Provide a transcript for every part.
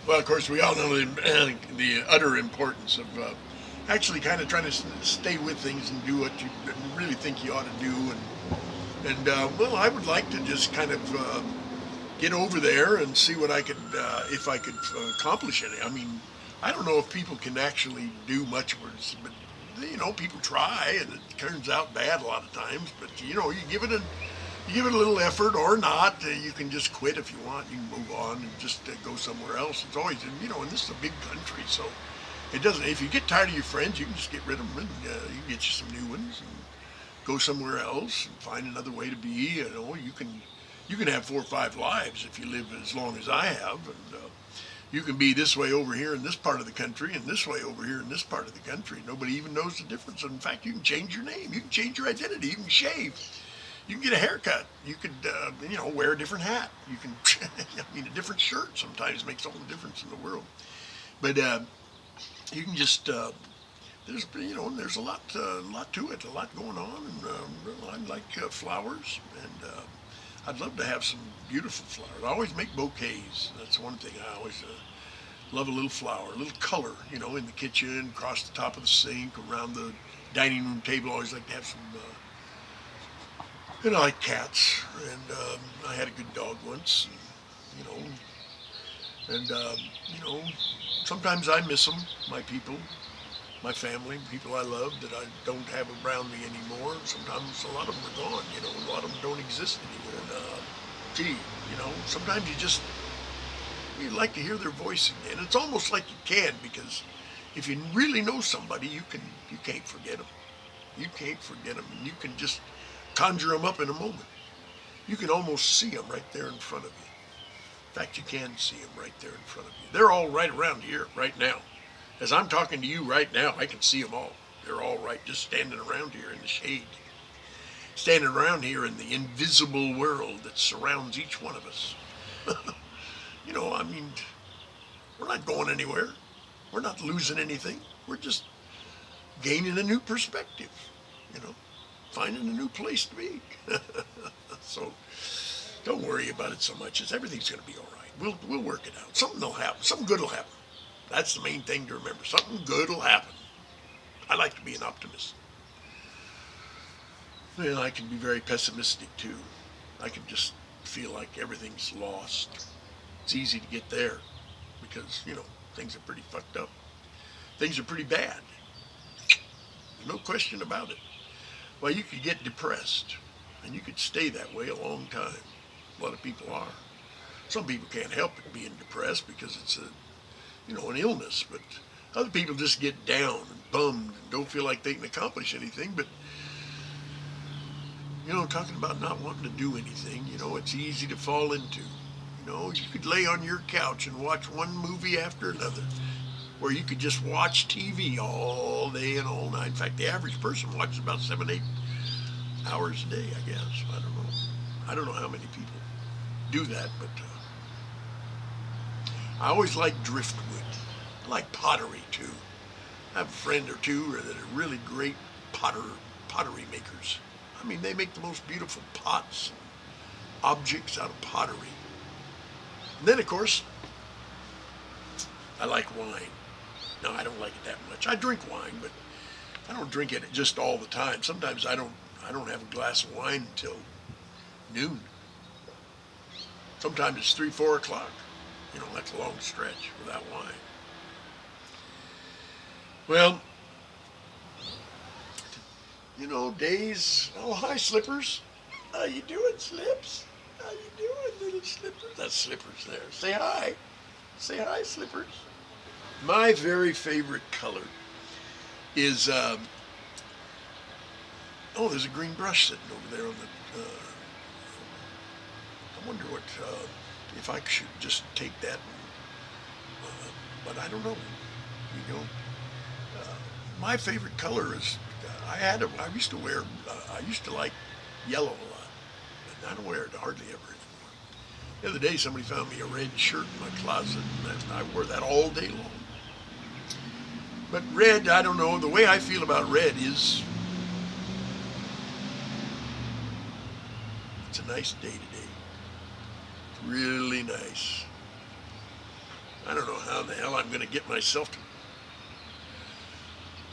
Well, of course, we all know the utter importance of actually kind of trying to stay with things and do what you really think you ought to do. And well, I would like to just kind of get over there and see what I could, if I could accomplish it. I mean, I don't know if people can actually do much words, but people try, and it turns out bad a lot of times. But you give it a little effort or not. You can just quit if you want. You can move on and just go somewhere else. It's always, and this is a big country, so it doesn't. If you get tired of your friends, you can just get rid of them, and you can get you some new ones and go somewhere else and find another way to be. You can have 4 or 5 lives if you live as long as I have, and you can be this way over here in this part of the country and this way over here in this part of the country. Nobody even knows the difference. In fact, you can change your name. You can change your identity. You can shave. You can get a haircut. You could, wear a different hat. You can, a different shirt sometimes makes all the difference in the world. But you can just, there's a lot to it, a lot going on. And I like flowers, and I'd love to have some beautiful flowers. I always make bouquets. That's one thing I always love, a little flower, a little color, in the kitchen, across the top of the sink, around the dining room table. I always like to have some, I like cats, and I had a good dog once, and sometimes I miss them, my people, my family, people I love that I don't have around me anymore. Sometimes a lot of them are gone, a lot of them don't exist anymore. And, gee, sometimes you'd like to hear their voice again. It's almost like you can, because if you really know somebody, you can't forget them. You can't forget them, and you can just conjure them up in a moment. You can almost see them right there in front of you. In fact, you can see them right there in front of you. They're all right around here right now. As I'm talking to you right now, I can see them all. They're all right, just standing around here in the shade, standing around here in the invisible world that surrounds each one of us. I mean, we're not going anywhere. We're not losing anything. We're just gaining a new perspective, finding a new place to be. So don't worry about it so much. Everything's going to be all right. We'll work it out. Something will happen. Something good will happen. That's the main thing to remember. Something good will happen. I like to be an optimist. Well, I can be very pessimistic too. I can just feel like everything's lost. It's easy to get there because, things are pretty fucked up. Things are pretty bad. No question about it. Well, you could get depressed, and you could stay that way a long time. A lot of people are. Some people can't help it being depressed because it's an illness, but other people just get down and bummed and don't feel like they can accomplish anything. But talking about not wanting to do anything, it's easy to fall into. You could lay on your couch and watch one movie after another, where you could just watch TV all day and all night. In fact, the average person watches about 7, 8 hours a day, I guess. I don't know. I don't know how many people do that, but I always like driftwood. I like pottery too. I have a friend or two that are really great pottery makers. I mean, they make the most beautiful pots and objects out of pottery. And then, of course, I like wine. No, I don't like it that much. I drink wine, but I don't drink it just all the time. Sometimes I don't have a glass of wine until noon. Sometimes it's 3, 4 o'clock. That's a long stretch without wine. Well, days. Oh, hi, Slippers. How you doing, Slips? How you doing, little Slippers? That's Slippers there. Say hi. Say hi, Slippers. My very favorite color is, there's a green brush sitting over there on the, I wonder if I should just take that, but I don't know, my favorite color is, I used to like yellow a lot, but I don't wear it hardly ever anymore. The other day somebody found me a red shirt in my closet, and I wore that all day long. But red, I don't know, the way I feel about red is, it's a nice day today. It's really nice. I don't know how the hell I'm going to get myself to.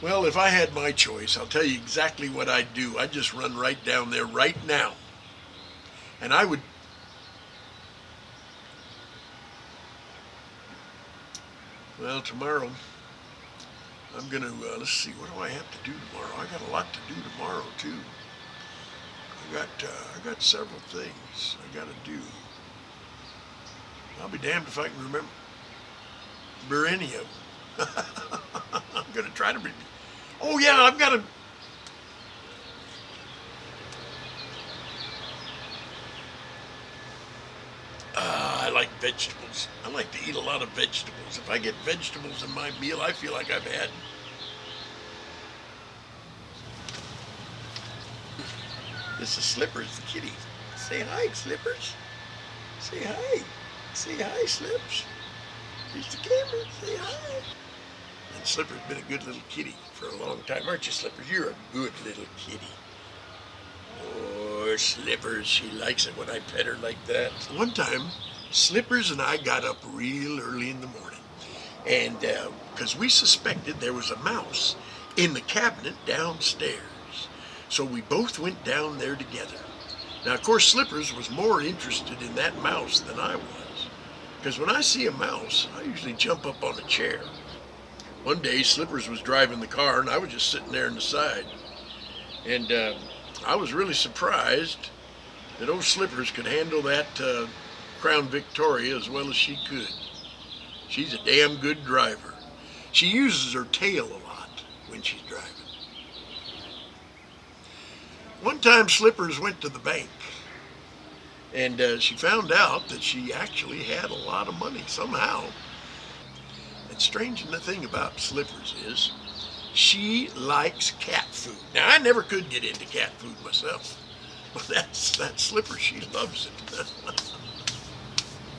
Well, if I had my choice, I'll tell you exactly what I'd do. I'd just run right down there right now. And I would. Well, tomorrow, I'm going to, let's see, what do I have to do tomorrow? I got a lot to do tomorrow, too. I got several things I got to do. I'll be damned if I can remember any of them. I'm going to try to be. Oh, yeah, I've got to. I like vegetables. I like to eat a lot of vegetables. If I get vegetables in my meal, I feel like I've had. This is Slippers, the kitty. Say hi, Slippers. Say hi. Say hi, Slips. Here's the camera. Say hi. And Slipper's been a good little kitty for a long time, aren't you, Slippers? You're a good little kitty. Oh, Slippers, she likes it when I pet her like that. One time, Slippers and I got up real early in the morning, and because we suspected there was a mouse in the cabinet downstairs. So we both went down there together. Now, of course, Slippers was more interested in that mouse than I was, because when I see a mouse, I usually jump up on a chair. One day, Slippers was driving the car, and I was just sitting there on the side. And I was really surprised that old Slippers could handle that Crown Victoria as well as she could. She's a damn good driver. She uses her tail a lot when she's driving. One time Slippers went to the bank, and she found out that she actually had a lot of money somehow. And strange thing about Slippers is she likes cat food. Now, I never could get into cat food myself, but that Slippers, she loves it.